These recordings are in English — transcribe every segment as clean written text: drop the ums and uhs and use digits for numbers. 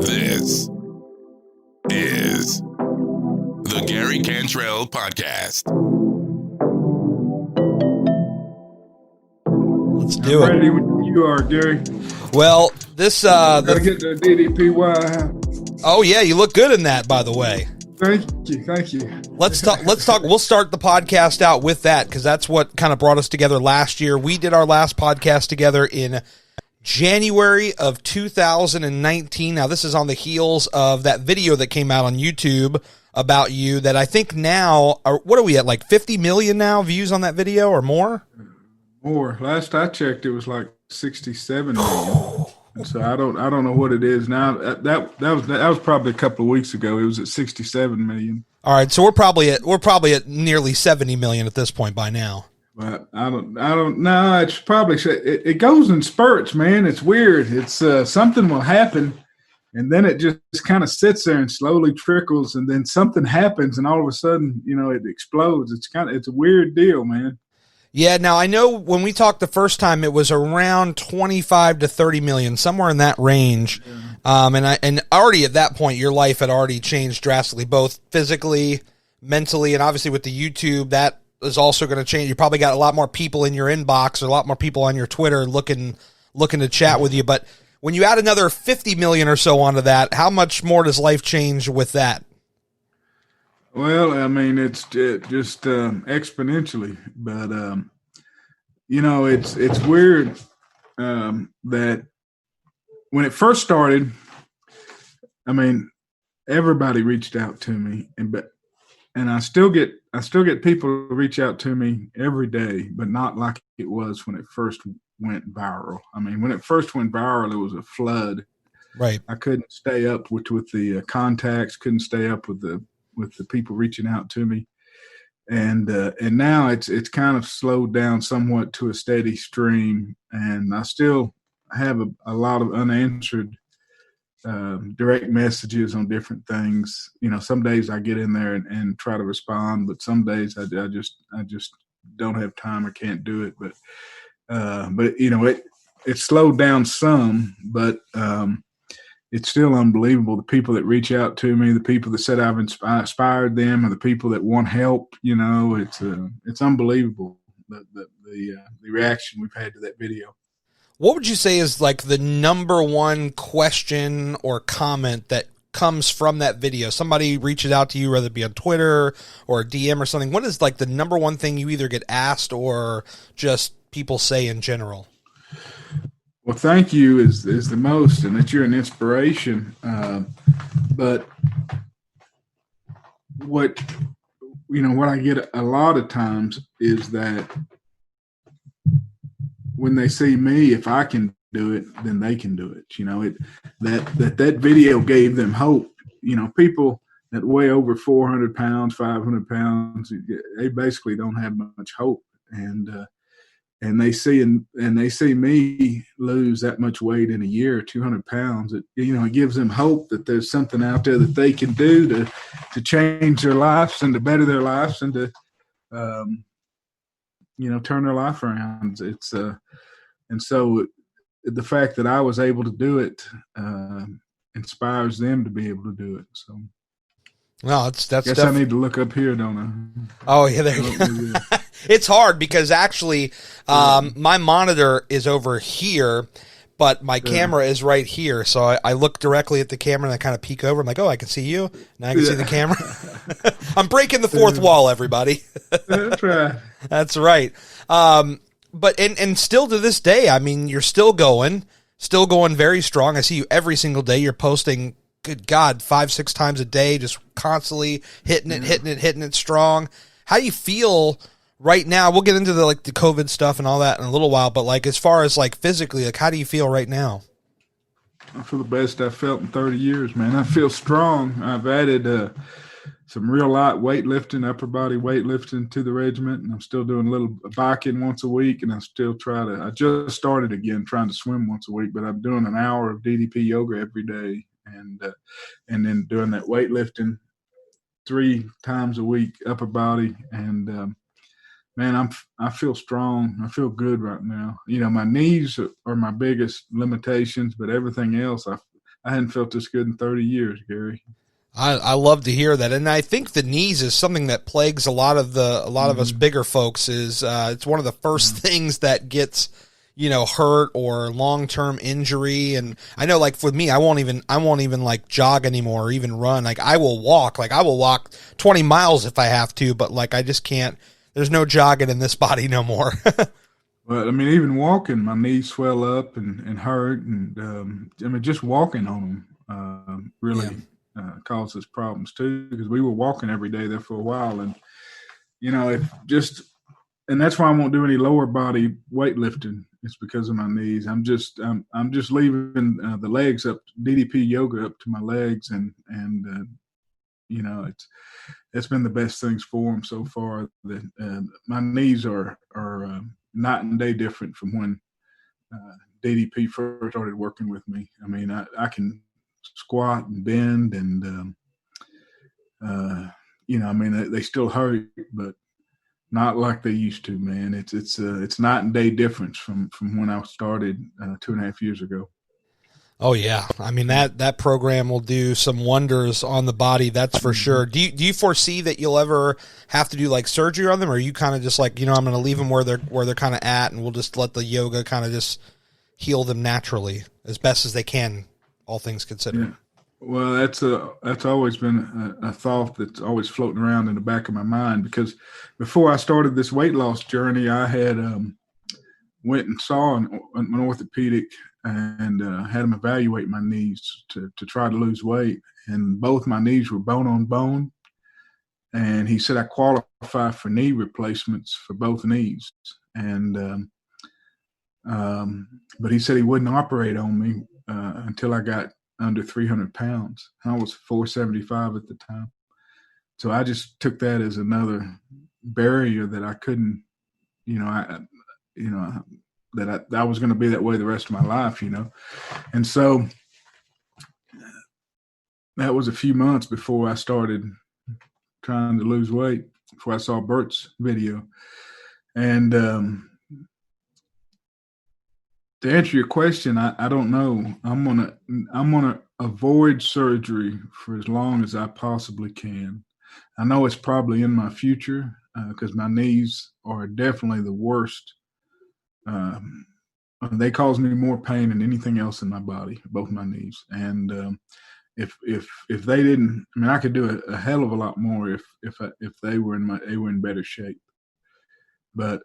This is the Gary Cantrell Podcast. Let's do I'm it. ready when you are, Gary. Well, this Gotta get the DDP. Oh yeah, you look good in that, by the way. Thank you. Let's talk. We'll start the podcast out with that because that's what kind of brought us together last year. We did our last podcast together in January of 2019. Now, this is on the heels of that video that came out on YouTube about you that I think now, what are we at, like 50 million now views on that video or more? More. Last I checked, it was like 67 million. And so I don't know what it is now. That was probably a couple of weeks ago. It was at 67 million. All right, so we're probably at nearly 70 million at this point by now. But I don't know. It's probably it goes in spurts, man. It's weird. It's something will happen, and then it just kind of sits there and slowly trickles, and then something happens, and all of a sudden, it explodes. It's a weird deal, man. Yeah. Now I know when we talked the first time, it was around 25 to 30 million, somewhere in that range. Yeah. And already at that point, your life had already changed drastically, both physically, mentally, and obviously with the YouTube that is also going to change. You probably got a lot more people in your inbox or a lot more people on your Twitter looking to chat with you. But when you add another 50 million or so onto that, how much more does life change with that? Well, I mean, it's just exponentially, but it's weird that when it first started, I mean, everybody reached out to me, and I still get people reach out to me every day, but not like it was when it first went viral. I mean, when it first went viral, it was a flood. Right. I couldn't stay up with the contacts, couldn't stay up with the people reaching out to me. And now it's kind of slowed down somewhat to a steady stream. And I still have a lot of unanswered direct messages on different things. Some days I get in there and try to respond, but some days I just don't have time or can't do it. But it slowed down some, but it's still unbelievable. The people that reach out to me, the people that said I've inspired them, or the people that want help. It's unbelievable the reaction we've had to that video. What would you say is like the number one question or comment that comes from that video? Somebody reaches out to you, whether it be on Twitter or a DM or something. What is like the number one thing you either get asked or just people say in general? Well, thank you is the most, and that you're an inspiration. But what I get a lot of times is that when they see me, if I can do it, then they can do it. That video gave them hope. People that weigh over 400 pounds, 500 pounds, they basically don't have much hope. And they see me lose that much weight in a year, 200 pounds. It gives them hope that there's something out there that they can do to change their lives and to better their lives and to turn their life around. And so the fact that I was able to do it inspires them to be able to do it. So. No, that's. Guess I need to look up here, don't I? Oh yeah, there you go. It's hard because actually, my monitor is over here, but my camera is right here. So I look directly at the camera and I kind of peek over. I'm like, oh, I can see you. Now I can see the camera. I'm breaking the fourth wall, everybody. That's right. That's right. But still to this day, I mean, you're still going very strong. I see you every single day. You're posting. Good God, 5-6 times a day, just constantly hitting it strong. How do you feel right now? We'll get into the COVID stuff and all that in a little while, but as far as physically, how do you feel right now? I feel the best I've felt in 30 years, man. I feel strong. I've added some real light weightlifting, upper body weightlifting to the regiment, and I'm still doing a little biking once a week, and I just started again trying to swim once a week, but I'm doing an hour of DDP yoga every day. And then doing that weightlifting 3 times a week, upper body, and man, I feel strong. I feel good right now. My knees are my biggest limitations, but everything else, I hadn't felt this good in 30 years, Gary. I love to hear that, and I think the knees is something that plagues a lot of us bigger folks. Is it's one of the first things that gets hurt or long term injury. And I know, like for me, I won't even like jog anymore or even run. Like I will walk 20 miles if I have to, but like I just can't. There's no jogging in this body no more. Well, I mean, even walking, my knees swell up and hurt, and I mean, just walking on them really causes problems too. Because we were walking every day there for a while, and and that's why I won't do any lower body weightlifting. It's because of my knees. I'm just leaving the legs up, DDP Yoga up to my legs, and it's been the best things for them so far. That my knees are night and day different from when DDP first started working with me. I mean, I can squat and bend, and I mean, they still hurt, but not like they used to, man. It's night and day difference from when I started 2.5 years ago. Oh yeah, I mean that program will do some wonders on the body, that's for sure. Do you foresee that you'll ever have to do like surgery on them, or are you kind of just like, I'm going to leave them where they're kind of at, and we'll just let the yoga kind of just heal them naturally as best as they can, all things considered? Yeah. Well, that's always been a thought that's always floating around in the back of my mind, because before I started this weight loss journey, I had went and saw an orthopedic and had him evaluate my knees to try to lose weight. And both my knees were bone on bone. And he said I qualify for knee replacements for both knees. And but he said he wouldn't operate on me until I got under 300 pounds. I was 475 at the time. So I just took that as another barrier that I couldn't, that I was going to be that way the rest of my life, And so that was a few months before I started trying to lose weight, before I saw Bert's video. And to answer your question, I don't know. I'm gonna avoid surgery for as long as I possibly can. I know it's probably in my future because my knees are definitely the worst. They cause me more pain than anything else in my body, both my knees. And if they didn't, I mean, I could do a hell of a lot more if they were in better shape. But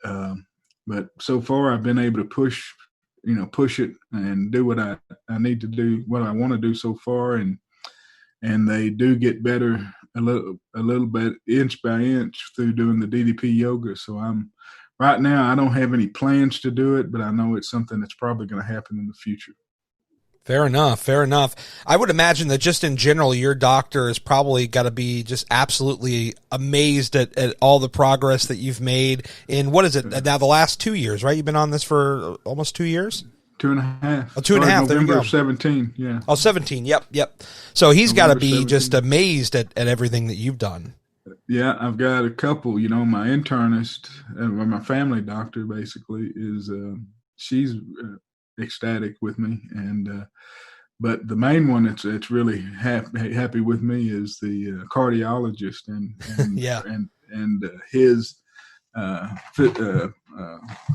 so far I've been able to push it and do what I need to do, what I want to do so far, and they do get better a little bit, inch by inch, through doing the DDP yoga. So right now I don't have any plans to do it, but I know it's something that's probably going to happen in the future. Fair enough. I would imagine that just in general, your doctor has probably got to be just absolutely amazed at all the progress that you've made in, what is it now, the last 2 years, right? You've been on this for almost 2 years? 2.5. Oh, 2.5. There you go. November 17. Yeah. Oh, 17. Yep. So he's got to be 17. Just amazed at everything that you've done. Yeah, I've got a couple. My internist, my family doctor, basically, is she's ecstatic with me, and but the main one that's really happy with me is the cardiologist and yeah, and his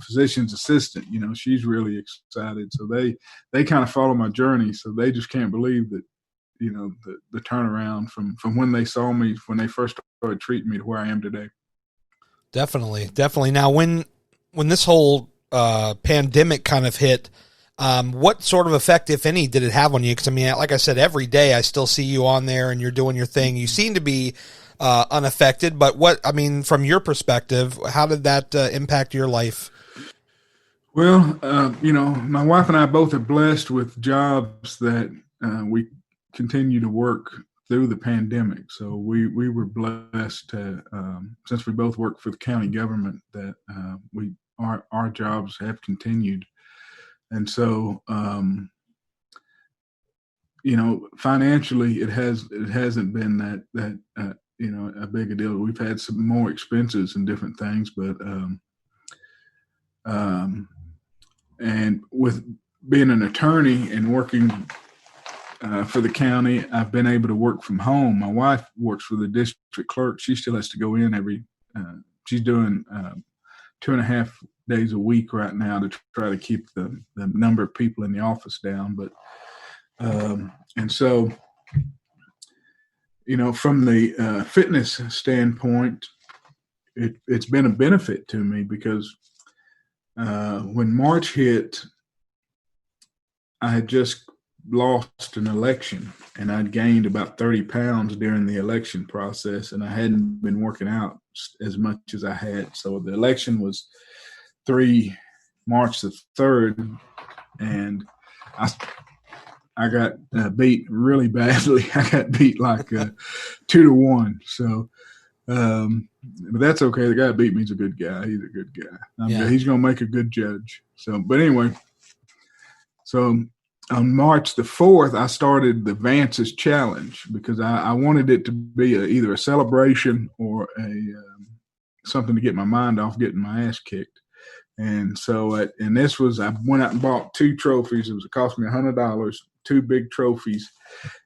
physician's assistant. She's really excited. So they kind of follow my journey. So they just can't believe that the turnaround from when they saw me, when they first started treating me, to where I am today. Definitely. Now, when this whole pandemic kind of hit, what sort of effect, if any, did it have on you? Because, I mean, like I said, every day I still see you on there and you're doing your thing. You seem to be unaffected, but from your perspective, how did that impact your life? Well, my wife and I both are blessed with jobs that we continue to work through the pandemic. So we were blessed to, since we both work for the county government, that our jobs have continued. And so, financially, it hasn't been that a big a deal. We've had some more expenses and different things, but and with being an attorney and working for the county. I've been able to work from home. My wife works for the district clerk. She still has to go in she's doing 2.5 days a week right now to try to keep the number of people in the office down. But, and so, from the fitness standpoint, it's been a benefit to me because when March hit, I had just lost an election and I'd gained about 30 pounds during the election process, and I hadn't been working out as much as I had. So the election was March the 3rd, and I got beat really badly. I got beat like 2-1. So, but that's okay. The guy that beat me is a good guy. He's a good guy. He's going to make a good judge. So, but anyway, so on March the 4th, I started the Vance's Challenge because I wanted it to be either a celebration or something to get my mind off getting my ass kicked. And so, I went out and bought 2 trophies. It cost me $100, 2 big trophies.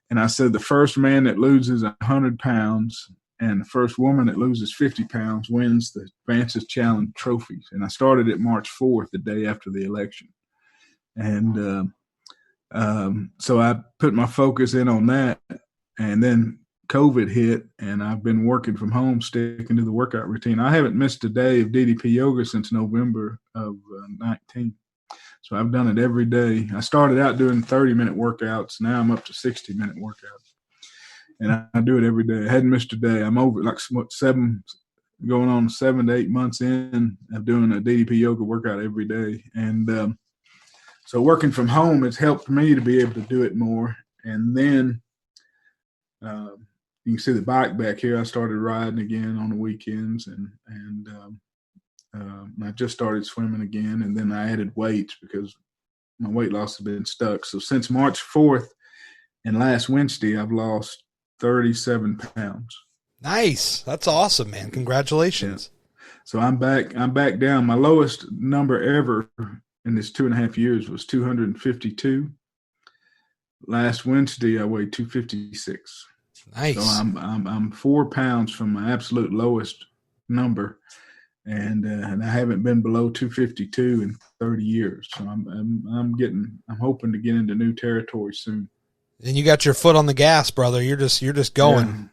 And I said, the first man that loses 100 pounds and the first woman that loses 50 pounds wins the Vance's Challenge trophies. And I started it March 4th, the day after the election. And so I put my focus in on that. And then COVID hit, and I've been working from home, sticking to the workout routine. I haven't missed a day of DDP yoga since November of 19. So I've done it every day. I started out doing 30-minute workouts. Now I'm up to 60-minute workouts. And I do it every day. I hadn't missed a day. I'm over going on 7 to 8 months in of doing a DDP yoga workout every day. And so working from home has helped me to be able to do it more. And then you can see the bike back here. I started riding again on the weekends, and I just started swimming again. And then I added weights because my weight loss has been stuck. So since March 4th and last Wednesday, I've lost 37 pounds. Nice. That's awesome, man. Congratulations. Yeah. So I'm back down. My lowest number ever in this 2.5 years was 252. Last Wednesday, I weighed 256. Nice. So I'm 4 pounds from my absolute lowest number, and I haven't been below 252 in 30 years. So I'm hoping to get into new territory soon. And you got your foot on the gas, brother. You're just going.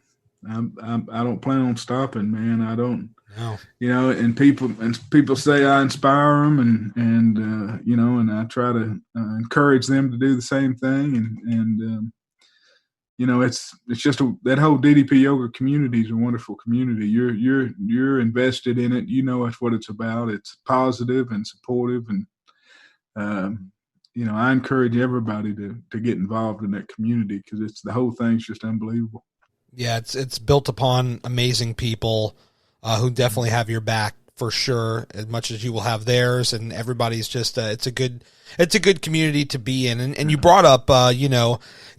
Yeah. I don't plan on stopping, man. I don't. No. And people say I inspire them, and I try to encourage them to do the same thing, and it's just that whole DDP yoga community is a wonderful community. You're invested in it. You know what it's about. It's positive and supportive, and I encourage everybody to get involved in that community because the whole thing's just unbelievable. Yeah, it's built upon amazing people who definitely have your back for sure, as much as you will have theirs, and everybody's just it's a good community to be in. And you brought up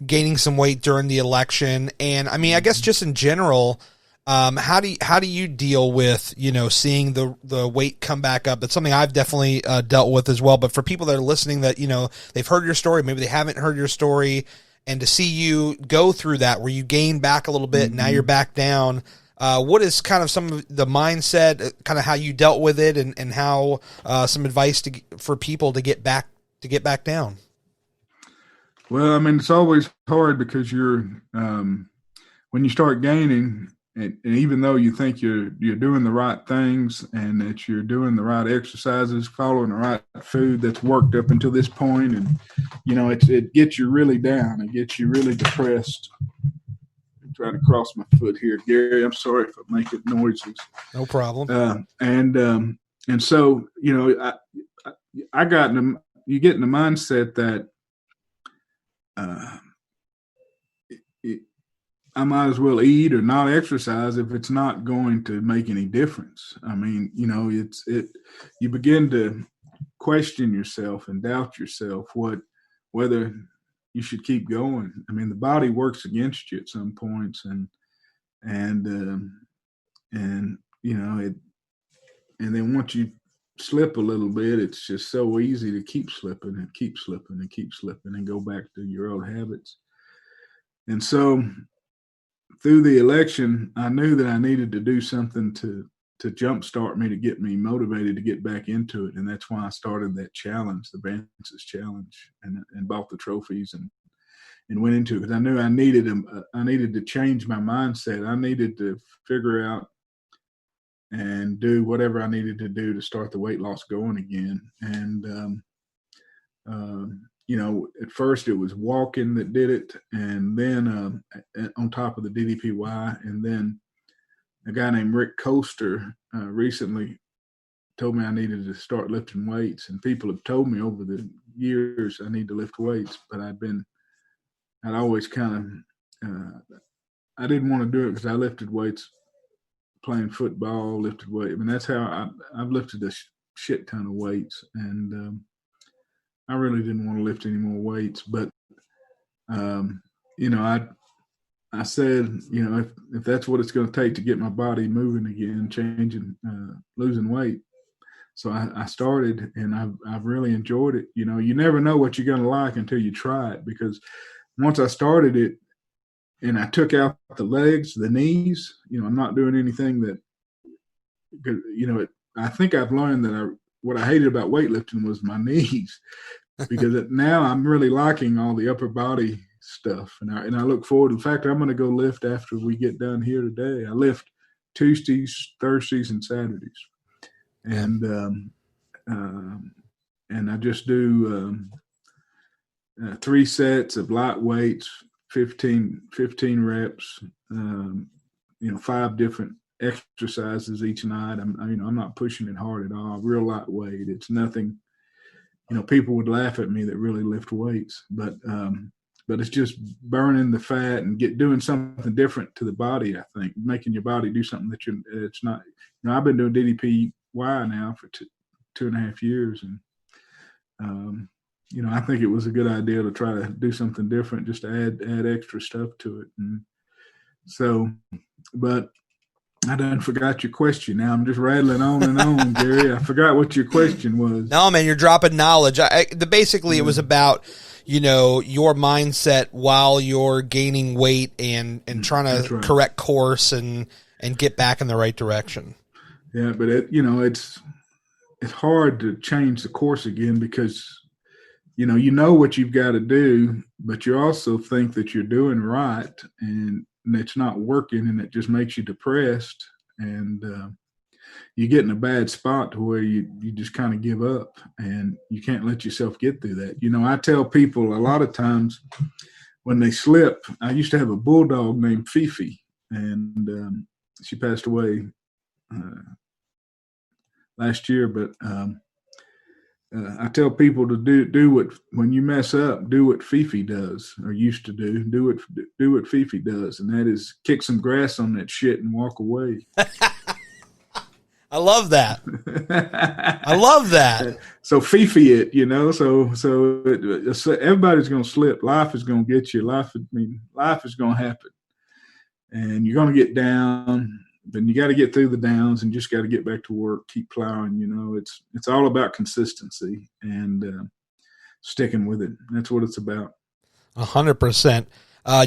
gaining some weight during the election, and I mean, I guess just in general, how do you deal with seeing the weight come back up? That's something I've definitely dealt with as well. But for people that are listening that they've heard your story, maybe they haven't heard your story, and to see you go through that where you gain back a little bit, and now you're back down. What is kind of some of the mindset, kind of how you dealt with it, and how some advice for people to get back down? Well, I mean, it's always hard because you're when you start gaining, and even though you think you're doing the right things and that you're doing the right exercises, following the right food that's worked up until this point, and it gets you really down, it gets you really depressed. Trying to cross my foot here, Gary. I'm sorry if I make it noises. No problem. And so I got you get in the mindset that I might as well eat or not exercise if it's not going to make any difference. I mean, you begin to question yourself and doubt yourself whether you should keep going. I mean, the body works against you at some points, and then once you slip a little bit, it's just so easy to keep slipping and keep slipping and keep slipping and go back to your old habits. And so through the election, I knew that I needed to do something to jumpstart me, to get me motivated to get back into it. And that's why I started that challenge, the Vance's challenge, and bought the trophies and went into it, because I knew I needed to change my mindset. I needed to figure out and do whatever I needed to do to start the weight loss going again. And, at first it was walking that did it. And then on top of the DDPY, and then a guy named Rick Coaster recently told me I needed to start lifting weights. And people have told me over the years I need to lift weights, but I'd always kind of, I didn't want to do it because I lifted weights playing football, lifted weight. I mean, that's how I've lifted a shit ton of weights. And I really didn't want to lift any more weights. But, I said, if that's what it's going to take to get my body moving again, changing, losing weight. So I started, and I've really enjoyed it. You never know what you're going to like until you try it, because once I started it and I took out the legs, the knees, I'm not doing anything that, I think I've learned that what I hated about weightlifting was my knees, because now I'm really liking all the upper body stuff. And I look forward. In fact, I'm going to go lift after we get done here today. I lift Tuesdays, Thursdays, and Saturdays. And I just do 3 sets of light weights, 15 reps, 5 different exercises each night. I'm not pushing it hard at all. Real lightweight. It's nothing. People would laugh at me that really lift weights, but it's just burning the fat and doing something different to the body. I think making your body do something that it's not. I've been doing DDPY now for 2.5 years, and I think it was a good idea to try to do something different, just to add extra stuff to it. And so, but I done forgot your question. Now I'm just rattling on and on, Gary. I forgot what your question was. No, man, you're dropping knowledge. Basically, it was about, your mindset while you're gaining weight and trying to correct course and get back in the right direction. Yeah, but it's hard to change the course again, because you know what you've got to do, but you also think that you're doing right, and it's not working, and it just makes you depressed, and you get in a bad spot to where you just kind of give up, and you can't let yourself get through that. I tell people a lot of times when they slip, I used to have a bulldog named Fifi, and she passed away last year, but I tell people to do what, when you mess up, do what Fifi does, or used to do what Fifi does. And that is kick some grass on that shit and walk away. I love that. I love that. So Fifi it, so everybody's going to slip. Life is going to get you. Life is going to happen, and you're going to get down. Then you got to get through the downs and just got to get back to work, keep plowing. It's all about consistency and sticking with it. That's what it's about. 100%.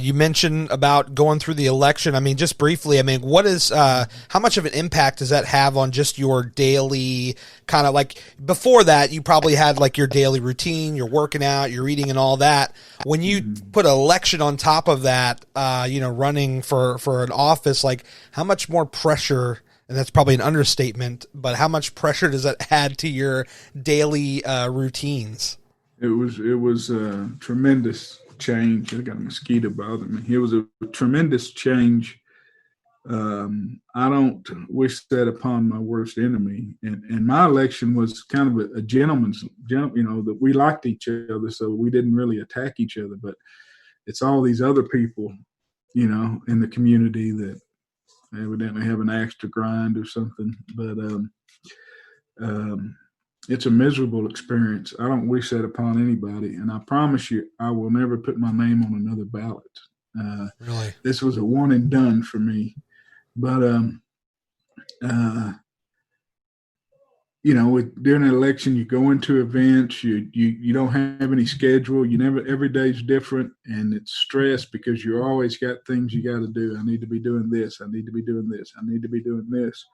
You mentioned about going through the election. Just briefly, what is, how much of an impact does that have on just your daily kind of, like, before that, you probably had like your daily routine, you're working out, you're eating and all that. When you put an election on top of that, running for an office, like, how much more pressure, and that's probably an understatement, but how much pressure does that add to your daily routines? It was a tremendous change. I got a mosquito bothering me. It was a tremendous change. I don't wish that upon my worst enemy. And my election was kind of a gentleman's, that we liked each other, so we didn't really attack each other. But it's all these other people, in the community that evidently have an axe to grind or something. But it's a miserable experience. I don't wish that upon anybody. And I promise you, I will never put my name on another ballot. Really? This was a one and done for me. But, during an election, you go into events, you don't have any schedule. Every day's different, and it's stress because you always got things you got to do. I need to be doing this. I need to be doing this. I need to be doing this.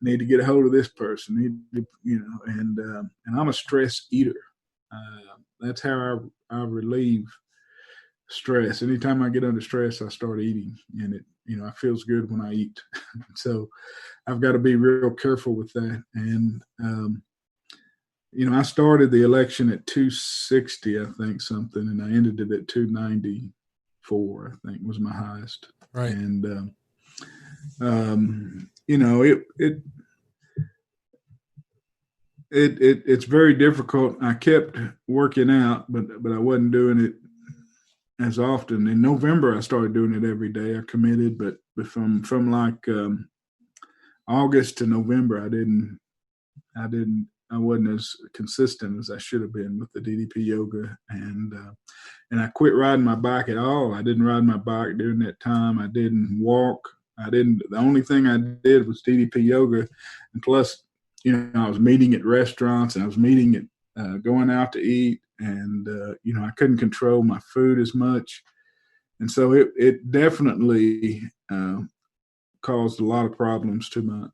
I need to get a hold of this person. And I'm a stress eater. That's how I relieve stress. Anytime I get under stress, I start eating, and it feels good when I eat. So I've got to be real careful with that. And, I started the election at 260, I think something, and I ended it at 294, I think was my highest. Right. And, it's very difficult. I kept working out, but I wasn't doing it as often. In November, I started doing it every day. I committed, but from like August to November, I wasn't as consistent as I should have been with the DDP yoga, and I quit riding my bike at all. I didn't ride my bike during that time. I didn't walk. The only thing I did was DDP yoga, and plus, I was meeting at restaurants, and I was meeting at going out to eat, and I couldn't control my food as much, and so it definitely caused a lot of problems to my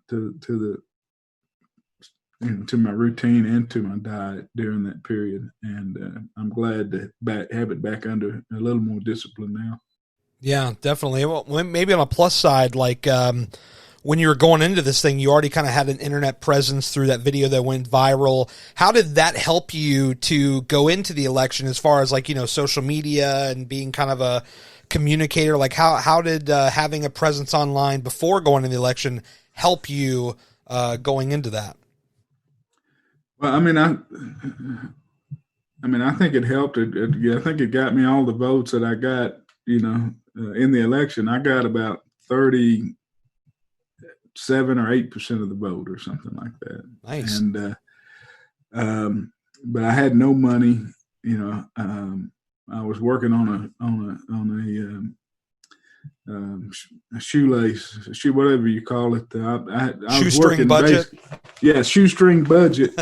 routine and to my diet during that period. And I'm glad to have it back under a little more discipline now. Yeah, definitely. Well, maybe on a plus side, like when you were going into this thing, you already kind of had an internet presence through that video that went viral. How did that help you to go into the election as far as like, social media and being kind of a communicator? Like how did having a presence online before going to the election help you going into that? Well, I think it helped. I think it got me all the votes that I got, in the election. I got about 37 or 8% of the vote or something like that. Nice. And, but I had no money, I was working on a shoelace, whatever you call it. I was working budget. Shoestring budget,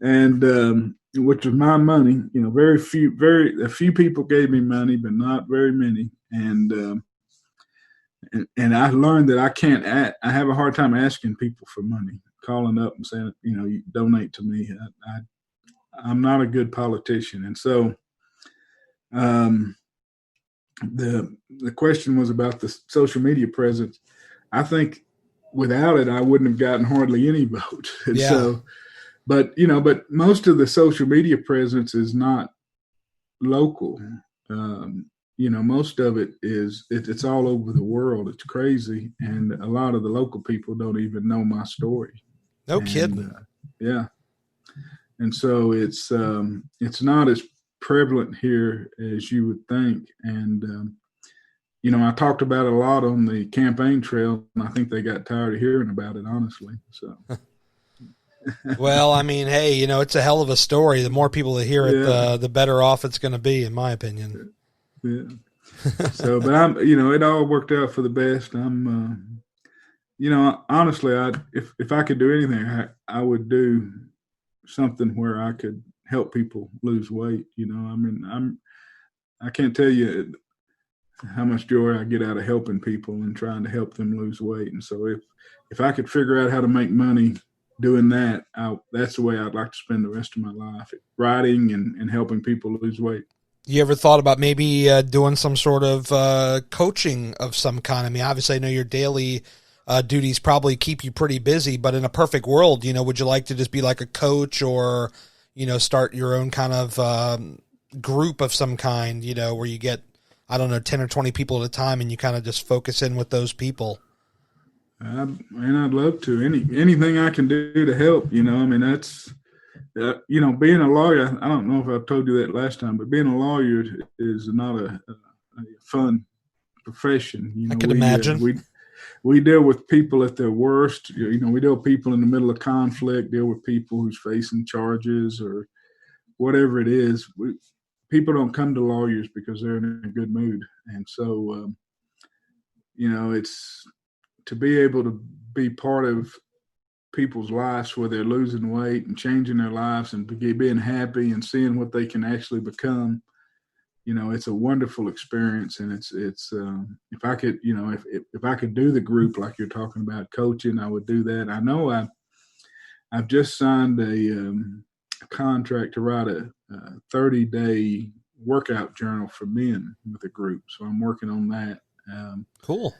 and which was my money. A few people gave me money, but not very many. And I learned that I have a hard time asking people for money, calling up and saying, you donate to me. I'm not a good politician, and so. The question was about the social media presence. I think without it, I wouldn't have gotten hardly any vote. And yeah. So, but most of the social media presence is not local. Most of it is, it's all over the world. It's crazy. And a lot of the local people don't even know my story. No kidding. Yeah. And so it's not as prevalent here as you would think. And, I talked about it a lot on the campaign trail, and I think they got tired of hearing about it, honestly. So, well, hey, it's a hell of a story. The more people that hear it, the better off it's going to be, in my opinion. Yeah. So, but it all worked out for the best. I'm, honestly, if I could do anything, I would do something where I could help people lose weight. I can't tell you how much joy I get out of helping people and trying to help them lose weight. And so if I could figure out how to make money doing that, that's the way I'd like to spend the rest of my life, writing and helping people lose weight. You ever thought about maybe doing some sort of coaching of some kind? Obviously I know your daily duties probably keep you pretty busy, but in a perfect world, would you like to just be like a coach or, start your own kind of group of some kind, where you get, 10 or 20 people at a time and you kind of just focus in with those people? I'd love to. Anything I can do to help, that's, being a lawyer, I don't know if I told you that last time, but being a lawyer is not a fun profession. I can imagine. We deal with people at their worst. We deal with people in the middle of conflict, deal with people who's facing charges or whatever it is. People don't come to lawyers because they're in a good mood. And so, it's to be able to be part of people's lives where they're losing weight and changing their lives and being happy and seeing what they can actually become. It's a wonderful experience. And it's if I could, if I could do the group like you're talking about coaching, I would do that. I know I've just signed a contract to write a 30-day workout journal for men with a group. So I'm working on that. Cool.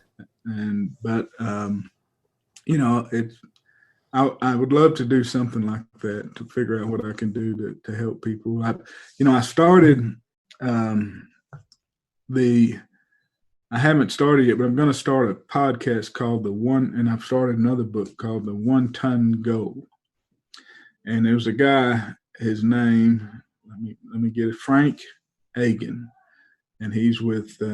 I would love to do something like that, to figure out what I can do to help people. I started I haven't started yet, but I'm going to start a podcast called and I've started another book called The 1 Ton Goal. And there was a guy, his name, let me get it, Frank Hagan. And he's with he's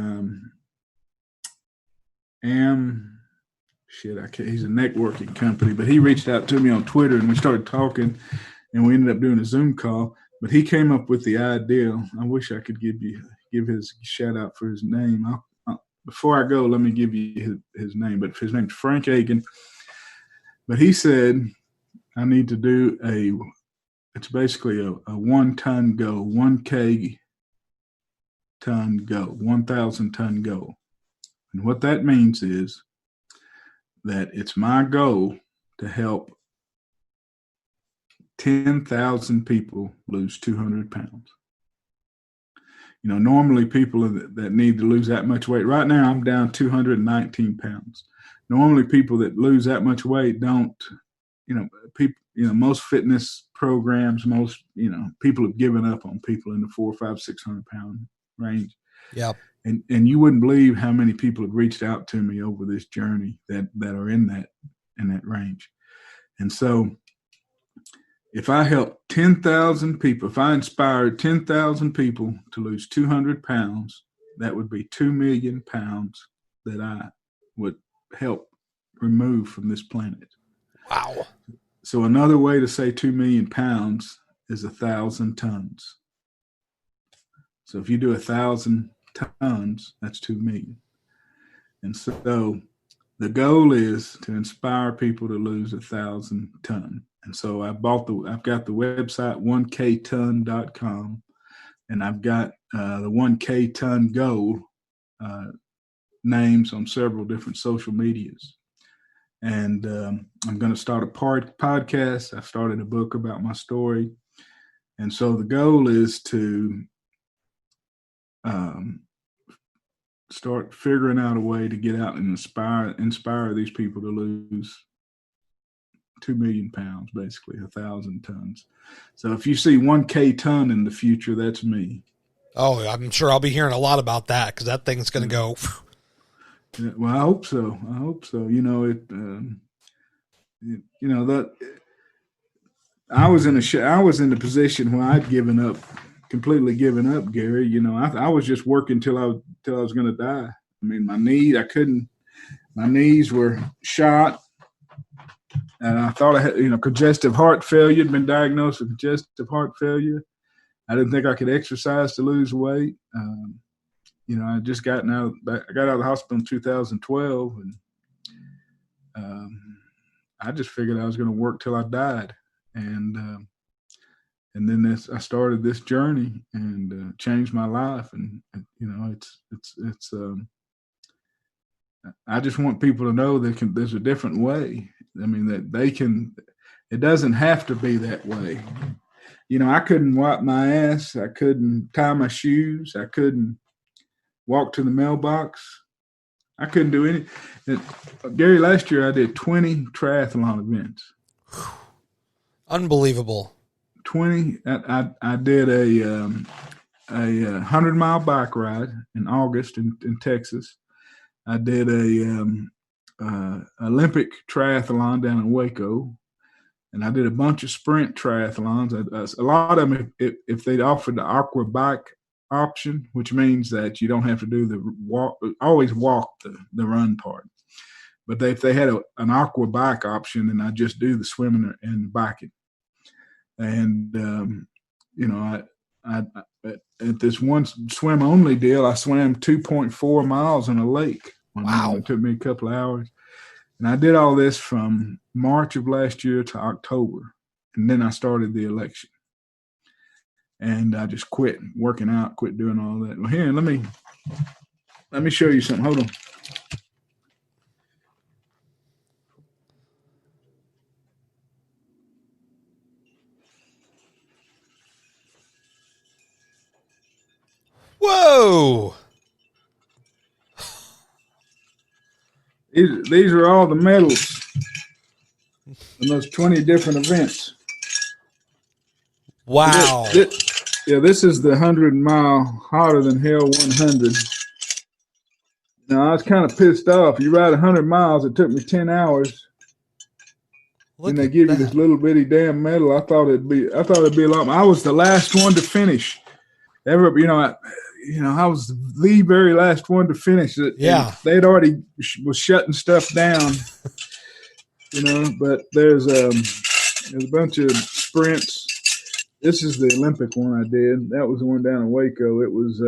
a networking company, but he reached out to me on Twitter and we started talking and we ended up doing a Zoom call. But he came up with the idea. I wish I could give his shout out for his name. Before I go, let me give you his name. But his name's Frank Hagan. But he said, I need to do it's basically a 1 ton goal, 1K ton goal, 1,000 ton goal. And what that means is that it's my goal to help 10,000 people lose 200 pounds. Normally people that need to lose that much weight, right now I'm down 219 pounds. Normally people that lose that much weight don't, most fitness programs, people have given up on people in the 400, 500, 600 pound range. Yeah. And you wouldn't believe how many people have reached out to me over this journey that are in that range. And so if I help 10,000 people, if I inspired 10,000 people to lose 200 pounds, that would be 2 million pounds that I would help remove from this planet. Wow. So another way to say 2 million pounds is 1,000 tons. So if you do 1,000 tons, that's 2 million. And so the goal is to inspire people to lose 1,000 tons. And so I've got the website 1kton.com, and I've got the 1K ton goal names on several different social medias. And I'm going to start a podcast. I started a book about my story. And so the goal is to start figuring out a way to get out and inspire these people to lose 2 million pounds, basically 1,000 tons. So if you see 1K ton in the future, that's me. Oh, I'm sure I'll be hearing a lot about that because that thing's going to go. Yeah, well, I hope so. I was in the position where I'd completely given up, Gary. I was just working till I was going to die. I mean, my knees were shot. And I thought I had, congestive heart failure, had been diagnosed with congestive heart failure. I didn't think I could exercise to lose weight. I just I got out of the hospital in 2012, and I just figured I was going to work till I died. And then I started this journey and changed my life. And I just want people to know there's a different way. I mean, it doesn't have to be that way. I couldn't wipe my ass. I couldn't tie my shoes. I couldn't walk to the mailbox. I couldn't do anything. Gary, last year I did 20 triathlon events. Unbelievable. 20. I did a 100-mile bike ride in August in Texas. I did a Olympic triathlon down in Waco, and I did a bunch of sprint triathlons. A lot of them, if they'd offered the aqua bike option, which means that you don't have to do always walk the run part. But if they had an aqua bike option, then I just do the swimming and the biking. And I at this one swim only deal, I swam 2.4 miles in a lake. Wow. It took me a couple of hours. And I did all this from March of last year to October. And then I started the election. And I just quit working out, quit doing all that. Well, here, let me show you something. Hold on. Whoa! These are all the medals in those 20 different events. Wow. This is the 100-mile Hotter Than Hell 100. Now, I was kind of pissed off. You ride 100 miles, it took me 10 hours. Look and they at give that. you this little bitty damn medal. I thought it'd be a lot more. I was the last one to finish. I was the very last one to finish it. Yeah. They'd already was shutting stuff down, but there's a bunch of sprints. This is the Olympic one I did. That was the one down in Waco. It was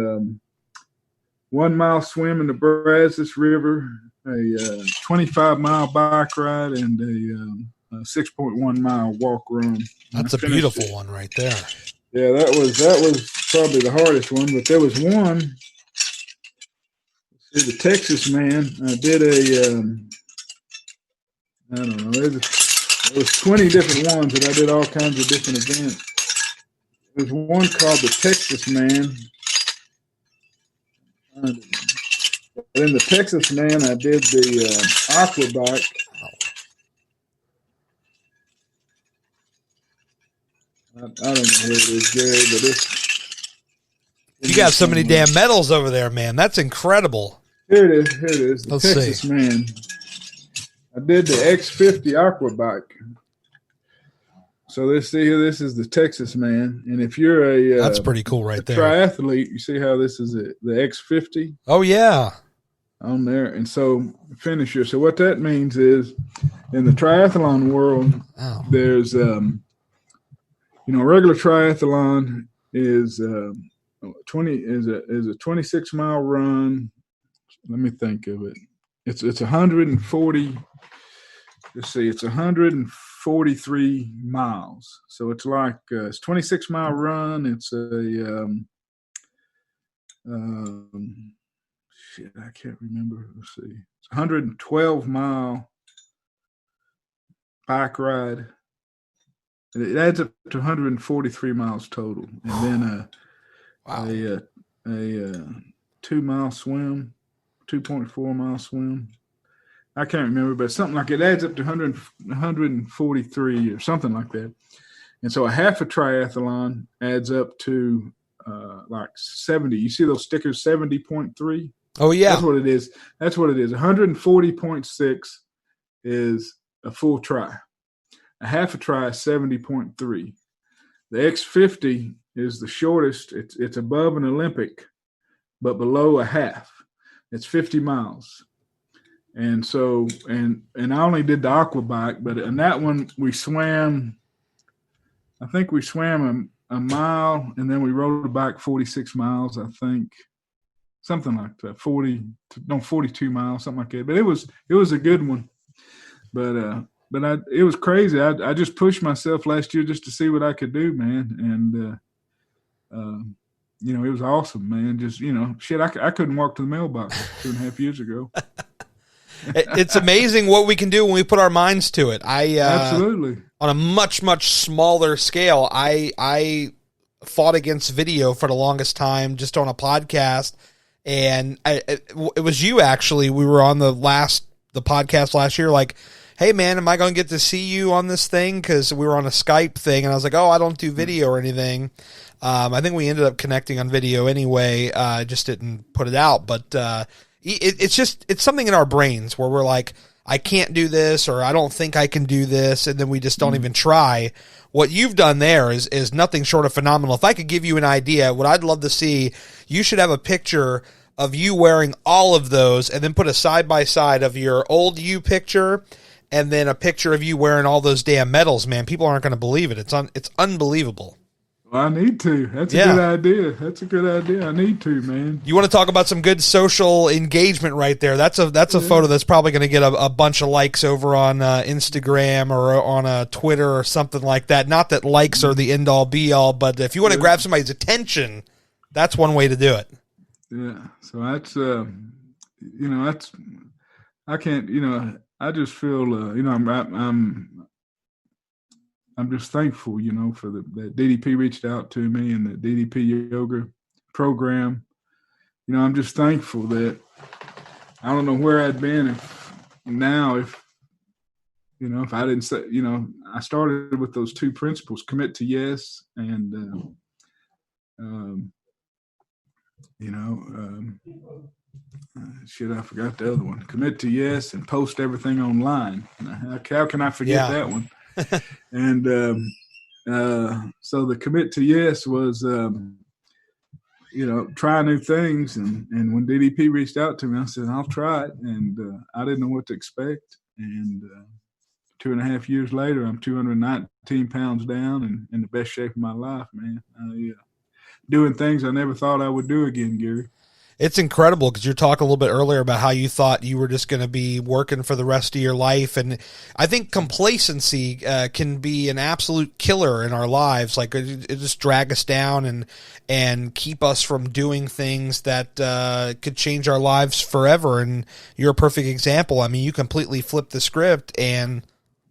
1 mile swim in the Brazos River, a 25-mile bike ride, and a 6.1 mile walk run. That's a beautiful one right there. Yeah, that was probably the hardest one, but there was one. See, the Texas man. I did I don't know. There was 20 different ones that I did all kinds of different events. There's one called the Texas Man. And in the Texas Man, I did the aqua bike. I don't know who it is, Gary, but You got so many damn medals over there, man. That's incredible. Here it is. The Let's Texas see. Man. I did the X50 aqua bike. So this is the Texas Man, and if you're That's pretty cool right there. triathlete, you see how this is the X50 Oh yeah. on there, and so finisher. So what that means is, in the triathlon world, Wow. there's regular triathlon is 20 is a 26-mile run. Let me think of it. It's 140. Let's see, it's 143 miles. So it's like it's 26-mile run. It's a I can't remember. Let's see. It's 112-mile bike ride. It adds up to 143 miles total, and then Wow. a 2-mile swim, 2.4 mile swim. I can't remember, but something like it adds up to 143 or something like that. And so a half a triathlon adds up to like 70. You see those stickers, 70.3? Oh yeah. That's what it is. 140.6 is a full try. A half a try is 70.3. The X50 is the shortest. It's above an Olympic, but below a half. It's 50 miles. And so, and I only did the aqua bike, but in that one we swam. I think we swam a mile, and then we rode a bike 46 miles. I think something like that, 42 miles, something like that. But it was a good one. But it was crazy. I just pushed myself last year just to see what I could do, man. And it was awesome, man. Just I couldn't walk to the mailbox 2.5 years ago. It's amazing what we can do when we put our minds to it. Absolutely. On a much, much smaller scale, I fought against video for the longest time just on a podcast. And it was you, actually. We were on the podcast last year, like, hey, man, am I going to get to see you on this thing? Because we were on a Skype thing, and I was like, oh, I don't do video or anything. I think we ended up connecting on video anyway. Just didn't put it out. But it's something in our brains where we're like, I can't do this, or I don't think I can do this, and then we just don't even try. What you've done there is nothing short of phenomenal. If I could give you an idea, what I'd love to see, you should have a picture of you wearing all of those, and then put a side-by-side of your old you picture, and then a picture of you wearing all those damn medals, man. People aren't going to believe it. It's unbelievable. Well, I need to. That's a Yeah. good idea. That's a good idea. I need to, man. You want to talk about some good social engagement right there. That's a photo that's probably going to get a bunch of likes over on Instagram or on Twitter or something like that. Not that likes are the end-all, be-all, but if you want to grab somebody's attention, that's one way to do it. Yeah. So that's, that's, I can't, I just feel, I'm just thankful, for that DDP reached out to me and the DDP Yoga program. I'm just thankful that I don't know where I'd been if I didn't say, I started with those two principles, commit to yes and, I forgot the other one. Commit to yes and post everything online. How can I forget that one? And so the commit to yes was, try new things. And when DDP reached out to me, I said, I'll try it. And I didn't know what to expect. And 2.5 years later, I'm 219 pounds down and in the best shape of my life, man. Doing things I never thought I would do again, Gary. It's incredible because you're talking a little bit earlier about how you thought you were just going to be working for the rest of your life. And I think complacency can be an absolute killer in our lives. Like it just drag us down and keep us from doing things that could change our lives forever. And you're a perfect example. I mean, you completely flip the script and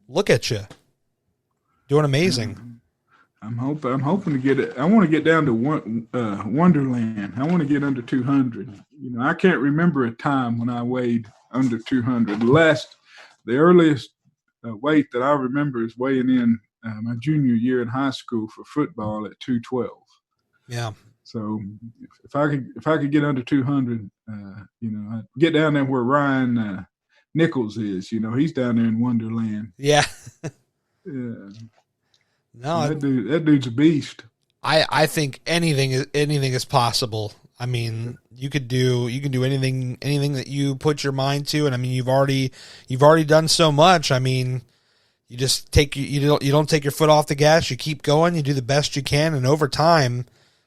look at you doing amazing. I'm hoping to get it. I want to get down to Wonderland. I want to get under 200. I can't remember a time when I weighed under 200. The earliest weight that I remember is weighing in my junior year in high school for football at 212. Yeah. So if I could get under 200, I'd get down there where Ryan Nichols is. He's down there in Wonderland. Yeah. Yeah. No, that dude's a beast. I think anything is possible. I mean, you can do anything that you put your mind to, and I mean, you've already done so much. I mean, you just you don't take your foot off the gas. You keep going. You do the best you can, and over time,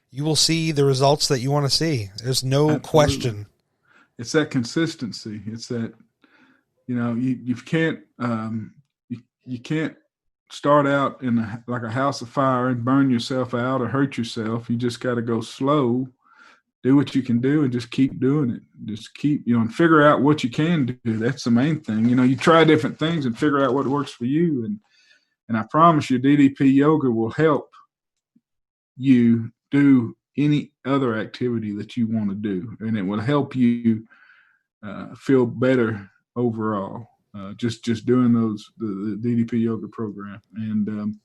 you will see the results that you want to see. There's no Absolutely. question. It's that consistency. It's that you can't you can't start out in like a house of fire and burn yourself out or hurt yourself. You just got to go slow, do what you can do, and just keep doing it. Just keep, and figure out what you can do. That's the main thing. You try different things and figure out what works for you. And I promise you, DDP Yoga will help you do any other activity that you want to do. And it will help you feel better overall. Just doing the DDP Yoga program, and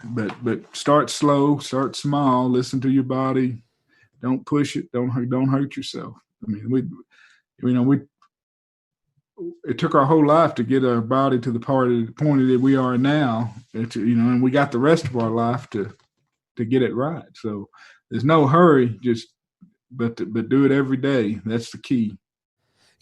but start slow, start small, listen to your body, don't push it, don't hurt yourself. I mean, it took our whole life to get our body to the point that we are now, and we got the rest of our life to get it right. So there's no hurry, but do it every day. That's the key.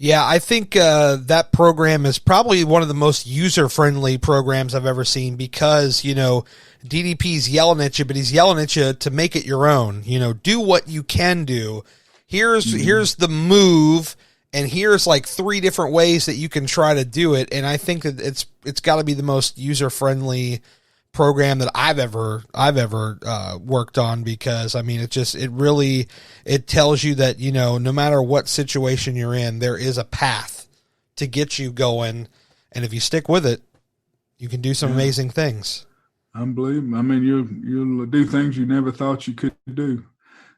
Yeah, I think that program is probably one of the most user-friendly programs I've ever seen because, DDP's yelling at you, but he's yelling at you to make it your own. Do what you can do. Here's the move, and here's like 3 different ways that you can try to do it. And I think that it's got to be the most user-friendly program that I've ever worked on, because I mean, it tells you that, no matter what situation you're in, there is a path to get you going. And if you stick with it, you can do some amazing things. Unbelievable. I mean, you'll do things you never thought you could do.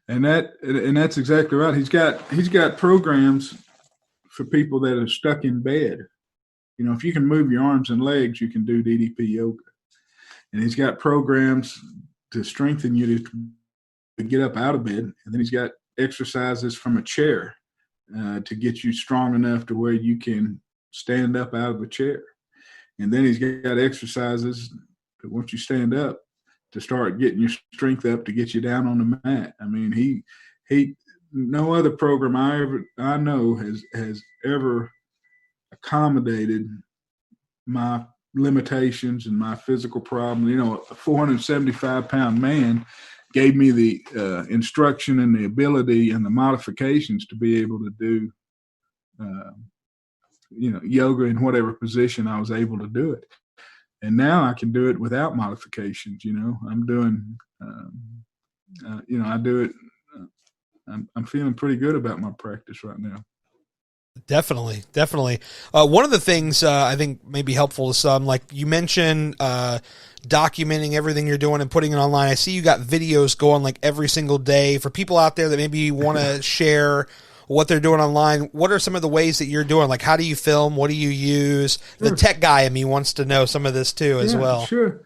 And that's exactly right. He's got programs for people that are stuck in bed. If you can move your arms and legs, you can do DDP yoga. And he's got programs to strengthen you to get up out of bed. And then he's got exercises from a chair to get you strong enough to where you can stand up out of a chair. And then he's got exercises that once you stand up to start getting your strength up to get you down on the mat. I mean, he no other program I know has ever accommodated my limitations and my physical problem. You know, a 475-pound man gave me the instruction and the ability and the modifications to be able to do, yoga in whatever position I was able to do it. And now I can do it without modifications. You know, I'm doing, I do it. I'm feeling pretty good about my practice right now. Definitely. One of the things I think may be helpful to some, like you mentioned, documenting everything you're doing and putting it online. I see you got videos going like every single day. For people out there that maybe want to share what they're doing online, what are some of the ways that you're doing? Like, how do you film? What do you use? Sure. The tech guy in me wants to know some of this too, as well. Sure.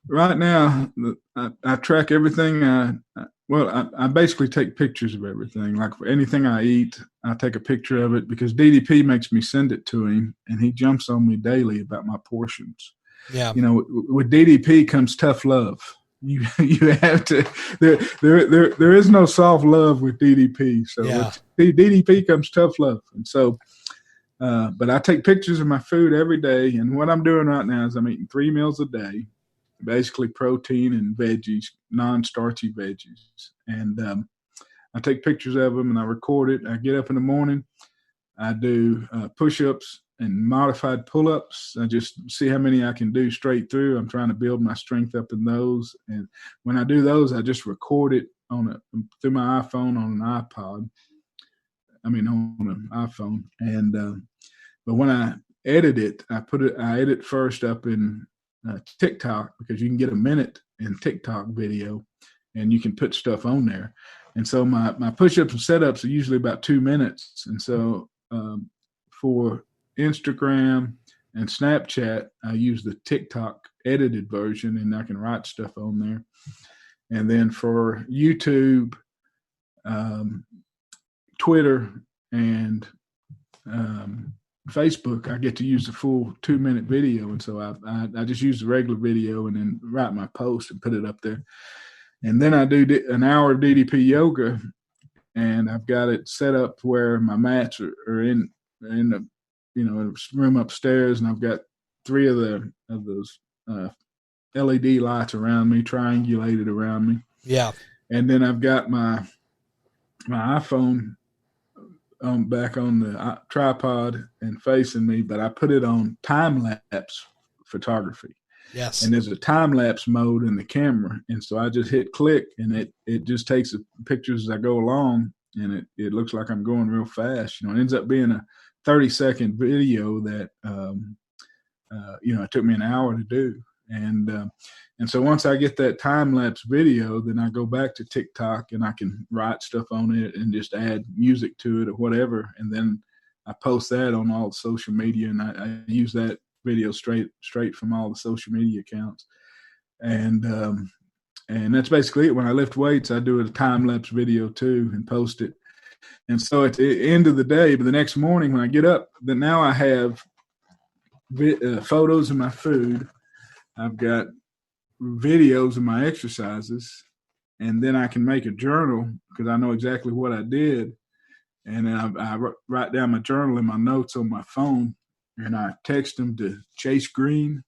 Right now, I track everything. I basically take pictures of everything. Like for anything I eat, I take a picture of it because DDP makes me send it to him, and he jumps on me daily about my portions. Yeah. You know, with DDP comes tough love. You have to. There is no soft love with DDP. So with DDP comes tough love, and so. But I take pictures of my food every day, and what I'm doing right now is I'm eating 3 meals a day. Basically protein and veggies, non-starchy veggies. And I take pictures of them and I record it. I get up in the morning. I do push-ups and modified pull-ups. I just see how many I can do straight through. I'm trying to build my strength up in those. And when I do those, I just record it through my iPhone on an iPod. On an iPhone. And but when I edit it, I edit first up in TikTok, because you can get a minute in TikTok video and you can put stuff on there. And so my push-ups and setups are usually about 2 minutes. And so for Instagram and Snapchat, I use the TikTok edited version, and I can write stuff on there. And then for YouTube, Twitter, and Facebook, I get to use the full 2-minute video, and so I just use the regular video and then write my post and put it up there. And then I do an hour of DDP yoga, and I've got it set up where my mats are in the room upstairs, and I've got 3 of those LED lights around me, triangulated around me. Yeah. And then I've got my iPhone back on the tripod and facing me, but I put it on time-lapse photography. Yes. And there's a time-lapse mode in the camera. And so I just hit click, and it just takes the pictures as I go along, and it looks like I'm going real fast. You know, it ends up being a 30-second video that, it took me an hour to do. And so once I get that time-lapse video, then I go back to TikTok and I can write stuff on it and just add music to it or whatever. And then I post that on all the social media, and I use that video straight from all the social media accounts. And that's basically it. When I lift weights, I do a time-lapse video too and post it. And so at the end of the day, but the next morning when I get up, then now I have photos of my food. I've got videos of my exercises, and then I can make a journal because I know exactly what I did. And then I write down my journal and my notes on my phone, and I text them to Chase Green.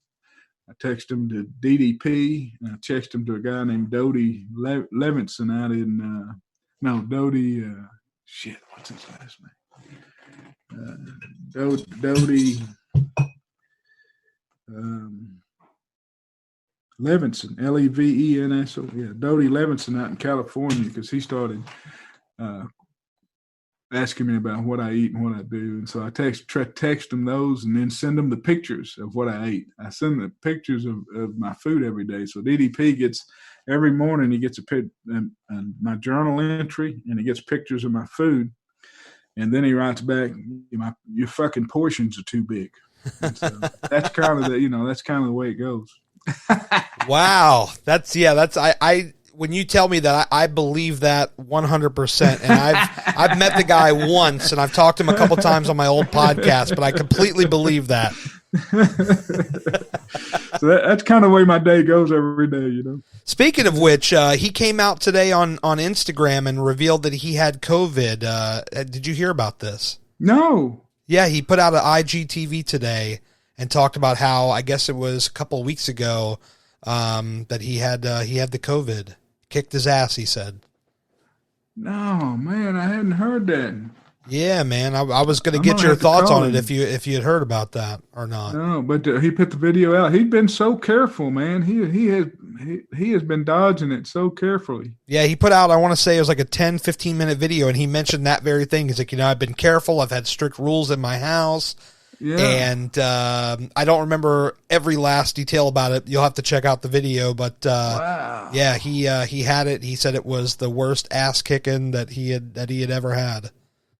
I text them to DDP, and I text them to a guy named Dodie Levinson out in, Dodie, what's his last name? Dodie, Levinson, Levenso. Yeah, Dodie Levinson out in California, because he started asking me about what I eat and what I do. And so I text them those and then send them the pictures of what I ate. I send the pictures of my food every day. So DDP gets, every morning he gets my journal entry, and he gets pictures of my food. And then he writes back, your fucking portions are too big. And so that's kind of the way it goes. Wow. I when you tell me that, I believe that 100%. And I've met the guy once, and I've talked to him a couple times on my old podcast, but I completely believe that. So that's kind of the way my day goes every day, you know. Speaking of which, he came out today on Instagram and revealed that he had COVID. Did you hear about this? No. Yeah, he put out an IGTV today and talked about how, I guess it was a couple of weeks ago, that he had the COVID. Kicked his ass, he said. No, man, I hadn't heard that. Yeah, man, I was going to get your thoughts on it if you had heard about that or not. No, but he put the video out. He'd been so careful, man. He has been dodging it so carefully. Yeah, he put out, I want to say it was like a 10, 15-minute video, and he mentioned that very thing. He's like, I've been careful. I've had strict rules in my house. Yeah. And I don't remember every last detail about it. You'll have to check out the video, but wow. Yeah, he had it. He said it was the worst ass kicking that he had ever had.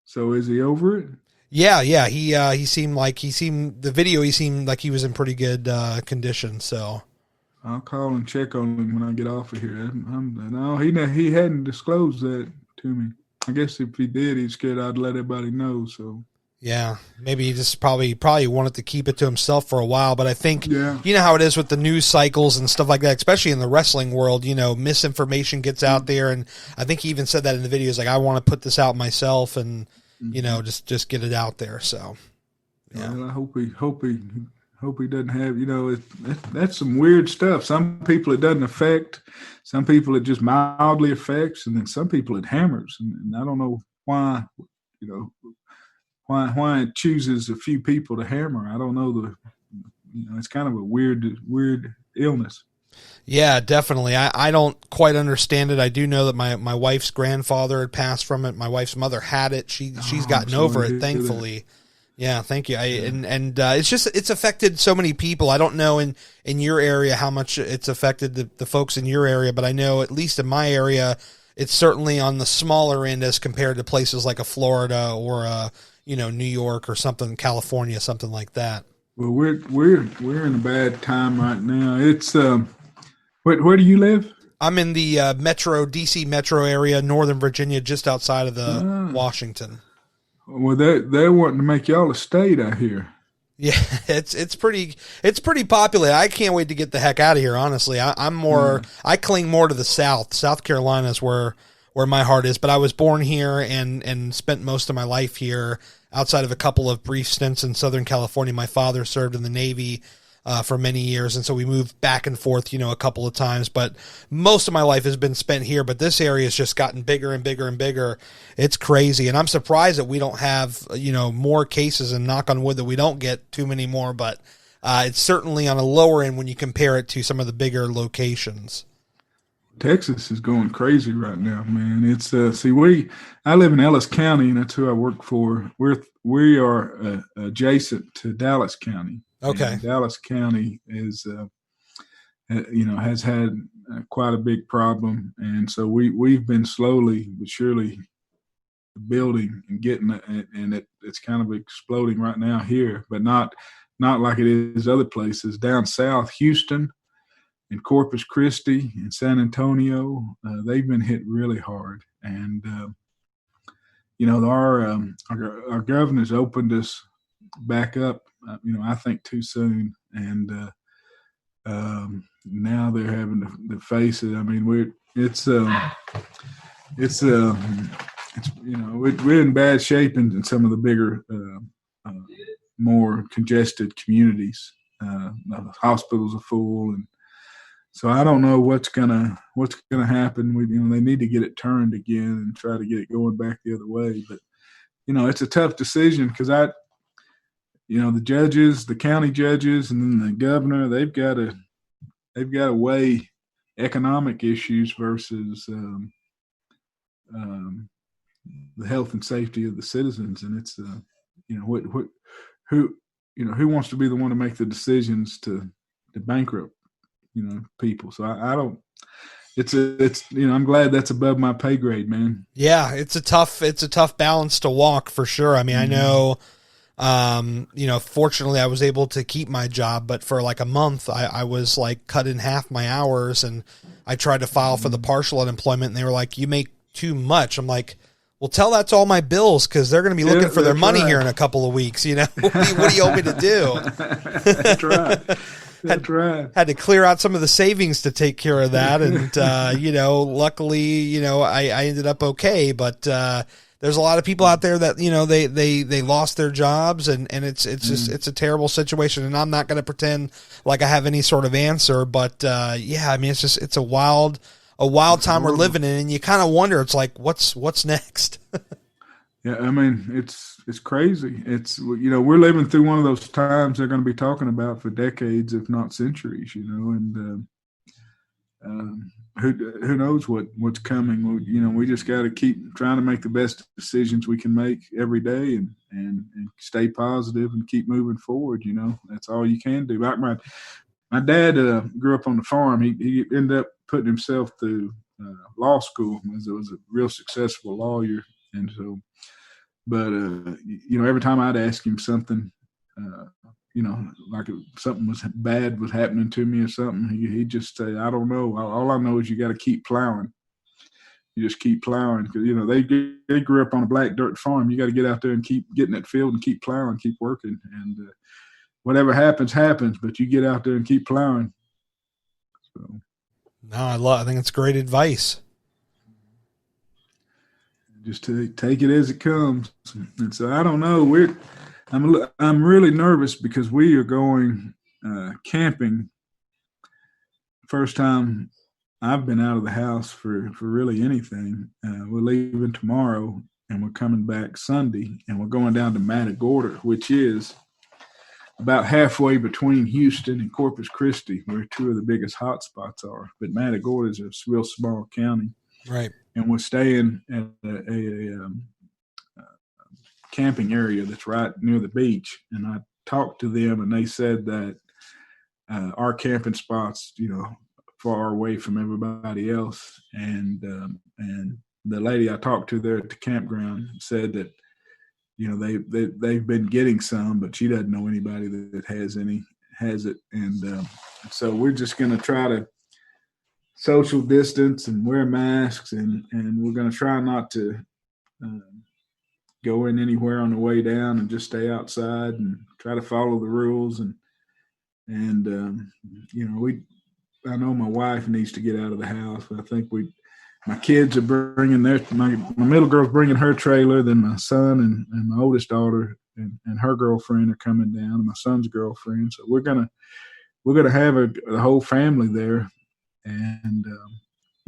So is he over it? Yeah. He seemed like he seemed like he was in pretty good condition. So I'll call and check on him when I get off of here. No, he hadn't disclosed that to me. I guess if he did, he's scared I'd let everybody know. So yeah, maybe he just probably wanted to keep it to himself for a while. But I think, you know how it is with the news cycles and stuff like that, especially in the wrestling world, misinformation gets out there. And I think he even said that in the video. He's like, I want to put this out myself and, just get it out there. So, yeah. Well, I hope he doesn't have, that's some weird stuff. Some people it doesn't affect, some people it just mildly affects, and then some people it hammers. And I don't know why, why it chooses a few people to hammer. I don't know it's kind of a weird illness. Yeah, definitely. I don't quite understand it. I do know that my wife's grandfather had passed from it. My wife's mother had it. She's gotten over it, thankfully. Yeah, thank you. It's affected so many people. I don't know in your area how much it's affected the folks in your area, but I know at least in my area, it's certainly on the smaller end as compared to places like a Florida or New York or something, California, something like that. Well, we're in a bad time right now. It's where do you live? I'm in the DC metro area, Northern Virginia, just outside of the Washington. Well, they're wanting to make y'all a state out here. Yeah, it's pretty popular. I can't wait to get the heck out of here. Honestly, I cling more to the South. South Carolina is where my heart is. But I was born here and spent most of my life here. Outside of a couple of brief stints in Southern California, my father served in the Navy for many years, and so we moved back and forth, a couple of times. But most of my life has been spent here. But this area has just gotten bigger and bigger and bigger. It's crazy, and I'm surprised that we don't have more cases. And knock on wood that we don't get too many more. But it's certainly on a lower end when you compare it to some of the bigger locations. Texas is going crazy right now, man. It's I live in Ellis County, and that's who I work for. We are adjacent to Dallas County. Okay. And Dallas County is has had quite a big problem, and so we've been slowly but surely building and getting it, and it's kind of exploding right now here, but not like it is other places down south. Houston and Corpus Christi and San Antonio, they've been hit really hard. And, our governor's opened us back up, I think too soon. And now they're having to face it. I mean, we're in bad shape in some of the bigger, more congested communities. The hospitals are full, and so I don't know what's gonna happen. They need to get it turned again and try to get it going back the other way. But it's a tough decision because the judges, the county judges, and then the governor, they've got to weigh economic issues versus the health and safety of the citizens. And it's who wants to be the one to make the decisions to bankrupt people. So I don't. I'm glad that's above my pay grade, man. Yeah, it's a tough balance to walk for sure. I mean, I know, fortunately I was able to keep my job, but for like a month I was like cut in half my hours, and I tried to file for the partial unemployment, and they were like, you make too much. I'm like, Well, tell that to all my bills because they're going to be looking for their money here in a couple of weeks. What do you want me to do? That's right. That's right. Had to clear out some of the savings to take care of that, and luckily, I ended up okay. But there's a lot of people out there that they lost their jobs, and it's just it's a terrible situation. And I'm not going to pretend like I have any sort of answer, but it's a wild time we're living in, and you kind of wonder, it's like, what's next? Yeah, I mean, it's crazy. It's, we're living through one of those times they're going to be talking about for decades, if not centuries, and who knows what's coming. We just got to keep trying to make the best decisions we can make every day and stay positive and keep moving forward. That's all you can do. Like my dad grew up on the farm. He ended up putting himself through law school, as it was a real successful lawyer. And so, but every time I'd ask him something, like if something was bad was happening to me or something, he'd just say, "I don't know. All I know is you got to keep plowing. You just keep plowing, because they grew up on a black dirt farm. You got to get out there and keep getting that field and keep plowing, keep working, and whatever happens, but you get out there and keep plowing." So, no, I think it's great advice. Just to take it as it comes. And so I don't know. I'm really nervous because we are going camping. First time I've been out of the house for really anything. We're leaving tomorrow and we're coming back Sunday, and we're going down to Matagorda, which is about halfway between Houston and Corpus Christi, where two of the biggest hot spots are. But Matagorda is a real small county. Right. And we're staying at a camping area that's right near the beach. And I talked to them, and they said that our camping spots, far away from everybody else. And the lady I talked to there at the campground said that, they've been getting some, but she doesn't know anybody that has it. And so we're just going to try to social distance and wear masks, and we're going to try not to go in anywhere on the way down, and just stay outside and try to follow the rules. And I know my wife needs to get out of the house. I think my kids are bringing my middle girl's bringing her trailer, then my son and my oldest daughter and her girlfriend are coming down, and my son's girlfriend. So we're gonna have a whole family there. And,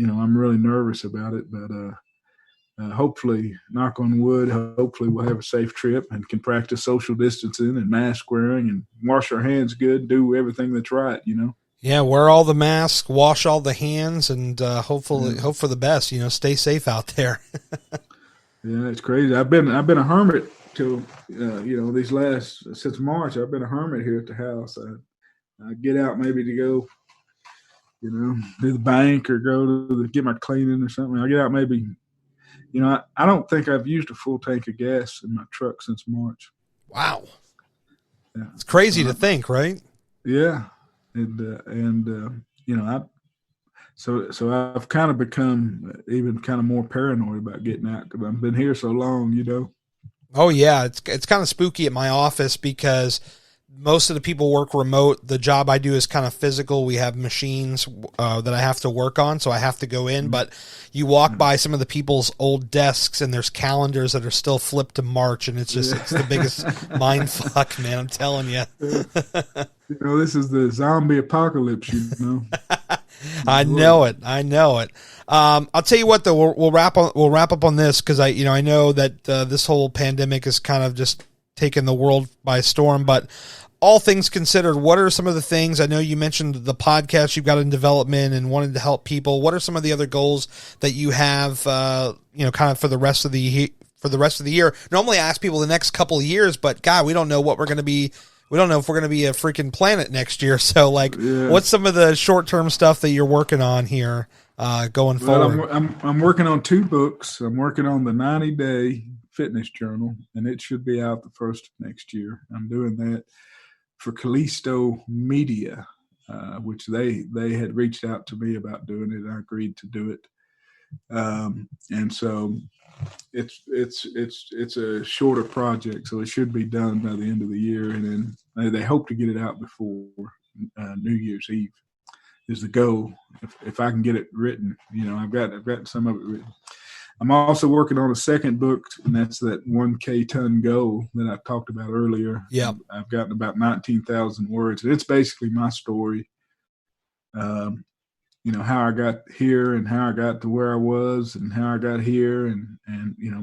I'm really nervous about it, but hopefully, knock on wood, hopefully we'll have a safe trip and can practice social distancing and mask wearing and wash our hands good, do everything that's right, Yeah, wear all the masks, wash all the hands, and hopefully hope for the best. Stay safe out there. Yeah, it's crazy. I've been a hermit till since March. I've been a hermit here at the house. I get out maybe to go, do the bank or go to get my cleaning or something. I get out maybe, I don't think I've used a full tank of gas in my truck since March. Wow. Yeah. It's crazy to think, right? Yeah. So I've kind of become even kind of more paranoid about getting out because I've been here so long, Oh yeah. It's kind of spooky at my office because most of the people work remote. The job I do is kind of physical. We have machines that I have to work on, so I have to go in. But you walk by some of the people's old desks, and there's calendars that are still flipped to March, and it's the biggest mind fuck, man. I'm telling you. This is the zombie apocalypse, I know it. I'll tell you what, though. We'll wrap up on this because I know that this whole pandemic has kind of just taken the world by storm, but all things considered, what are some of the things? I know you mentioned the podcast you've got in development and wanted to help people. What are some of the other goals that you have, kind of for the rest of the year? Normally I ask people the next couple of years, but God, we don't know what we're going to be. We don't know if we're going to be a freaking planet next year. So What's some of the short-term stuff that you're working on here, going forward? I'm working on 2 books. I'm working on the 90-day fitness journal, and it should be out the first of next year. I'm doing that for Callisto Media, which they had reached out to me about doing it. I agreed to do it. And so it's a shorter project, so it should be done by the end of the year, and then they hope to get it out before New Year's Eve is the goal. If I can get it written, I've got some of it written. I'm also working on a second book, and that's that 1K ton goal that I talked about earlier. Yeah, I've gotten about 19,000 words. It's basically my story. How I got here and how I got to where I was and how I got here and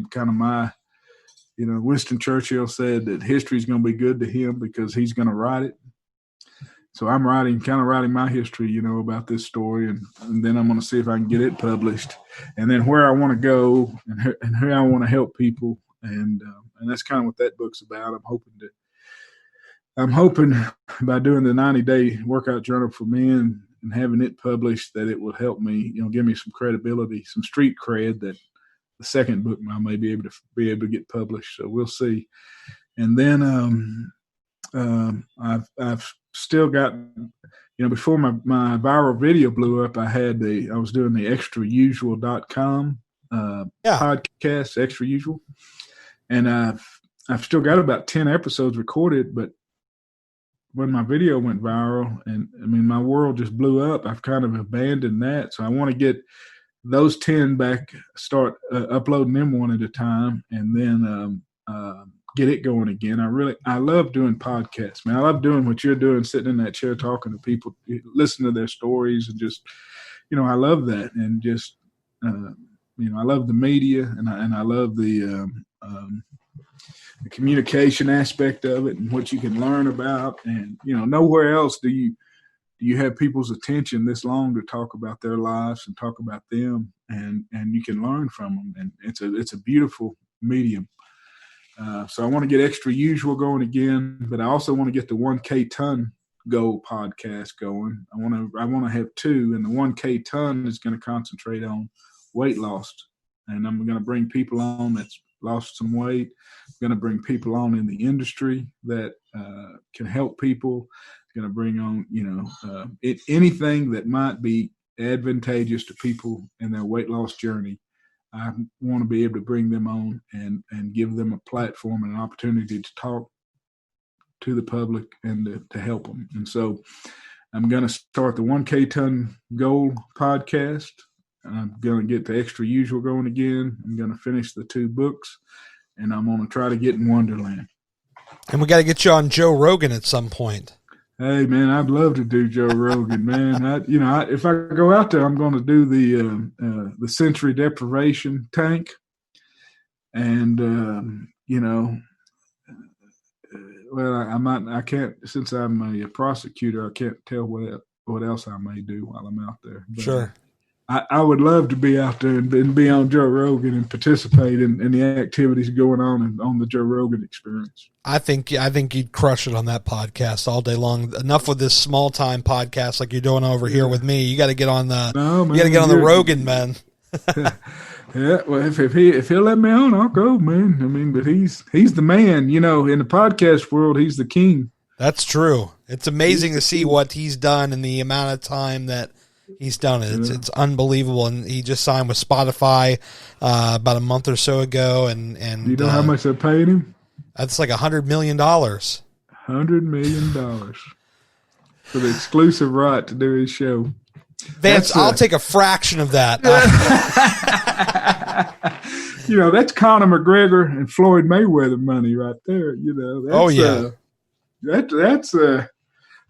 kind of my, Winston Churchill said that history is going to be good to him because he's going to write it. So I'm writing my history, about this story, and then I'm going to see if I can get it published, and then where I want to go and how I want to help people, and that's kind of what that book's about. I'm hoping by doing the 90-day workout journal for men and having it published that it will help me, give me some credibility, some street cred that the second book I may be able to get published. So we'll see. And then I've still got, before my viral video blew up, I was doing the extrausual.com podcast, Extra Usual. And I've still got about 10 episodes recorded, but when my video went viral and my world just blew up, I've kind of abandoned that. So I want to get those 10 back, start uploading them one at a time, and then get it going again. I love doing podcasts, man. I love doing what you're doing, sitting in that chair, talking to people, listening to their stories, and just, I love that. And just, I love the media, and I love the communication aspect of it and what you can learn about. And, nowhere else do you have people's attention this long to talk about their lives and talk about them, and you can learn from them. And it's a beautiful medium. So I want to get Extra Usual going again, but I also want to get the 1K ton goal podcast going. I want to have two, and the 1K ton is going to concentrate on weight loss, and I'm going to bring people on that's lost some weight. I'm going to bring people on in the industry that can help people. I'm going to bring on anything that might be advantageous to people in their weight loss journey. I want to be able to bring them on and give them a platform and an opportunity to talk to the public and to help them. And so I'm going to start the 1K ton goal podcast. I'm going to get the Extra Usual going again. I'm going to finish the 2 books, and I'm going to try to get in Wonderland. And we got to get you on Joe Rogan at some point. Hey, man, I'd love to do Joe Rogan, man. If I go out there, I'm going to do the sensory deprivation tank, and I can't, since I'm a prosecutor, I can't tell what else I may do while I'm out there. But sure. I would love to be out there and be on Joe Rogan and participate in the activities going on the Joe Rogan experience. I think you'd crush it on that podcast all day long. Enough with this small time podcast like you're doing over here with me. You got to get on the Rogan, man. Yeah, well, if he'll let me on, I'll go, man. But he's the man. In the podcast world, he's the king. That's true. It's amazing to see what he's done in the amount of time that he's done it. It's unbelievable, and he just signed with Spotify about a month or so ago. And you know how much they paid him? That's like $100 million. $100 million for the exclusive right to do his show. Vance, I'll take a fraction of that. That's Conor McGregor and Floyd Mayweather money right there.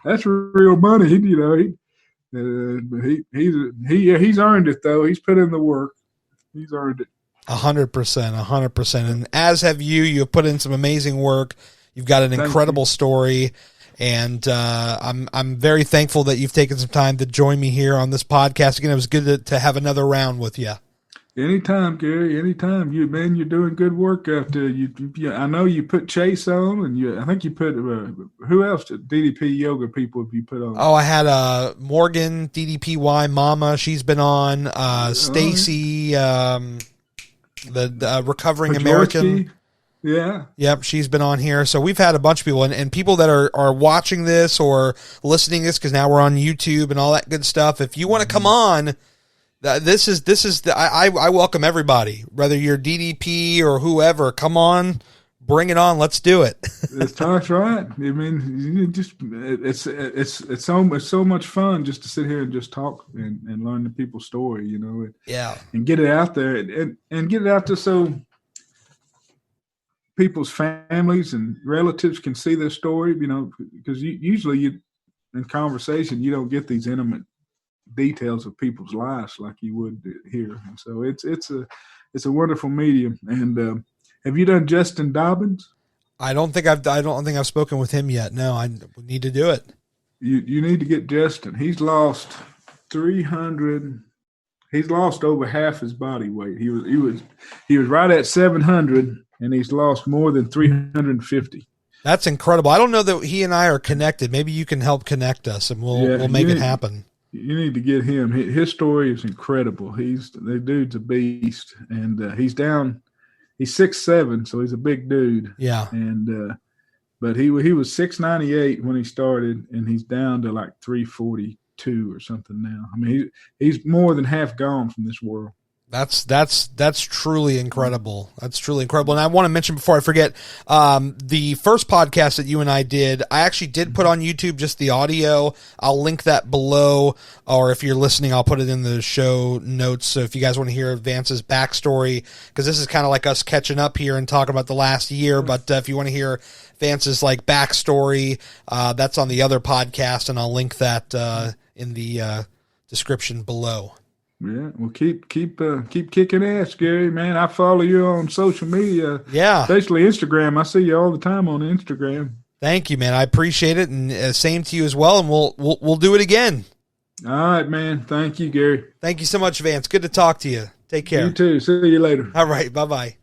That's real money. He's earned it though. He's put in the work. He's earned it. 100%. And as have you. You've put in some amazing work. You've got an incredible story. And I'm very thankful that you've taken some time to join me here on this podcast. Again, it was good to have another round with you. Anytime, Gary. Anytime. You're doing good work out there. I know you put Chase on, and I think you put who else? DDP Yoga people have you put on? Oh, I had Morgan, DDPY Mama. She's been on. Stacy, the recovering Pajorski. American. Yeah. Yep, she's been on here. So we've had a bunch of people, and people that are watching this or listening to this, because now we're on YouTube and all that good stuff. If you want to come on, This is I welcome everybody, whether you're DDP or whoever. Come on, bring it on. Let's do it. That's right. I mean, it's so much fun just to sit here and just talk and learn the people's story, and get it out there and get it out there so people's families and relatives can see their story, because usually in conversation you don't get these intimate details of people's lives like you would here, and so it's a wonderful medium. And have you done Justin Dobbins? I don't think I've spoken with him yet. No, I need to do it. You need to get Justin. He's lost 300. He's lost over half his body weight. He was right at 700, and he's lost more than 350. That's incredible. I don't know that he and I are connected. Maybe you can help connect us, and we'll make it happen. You need to get him. His story is incredible. The dude's a beast, and he's down. He's 6'7", so he's a big dude. Yeah. And but he was 698 when he started, and he's down to like 342 or something now. I mean, he's more than half gone from this world. That's truly incredible. That's truly incredible. And I want to mention before I forget, the first podcast that you and I did, I actually did put on YouTube just the audio. I'll link that below, or if you're listening, I'll put it in the show notes. So if you guys want to hear Vance's backstory, because this is kind of like us catching up here and talking about the last year. But if you want to hear Vance's like backstory, that's on the other podcast, and I'll link that in the description below. Yeah, well, keep kicking ass, Gary, man. I follow you on social media. Yeah. Especially Instagram. I see you all the time on Instagram. Thank you, man. I appreciate it, and same to you as well, and we'll do it again. All right, man. Thank you, Gary. Thank you so much, Vance. Good to talk to you. Take care. You too. See you later. All right, bye-bye.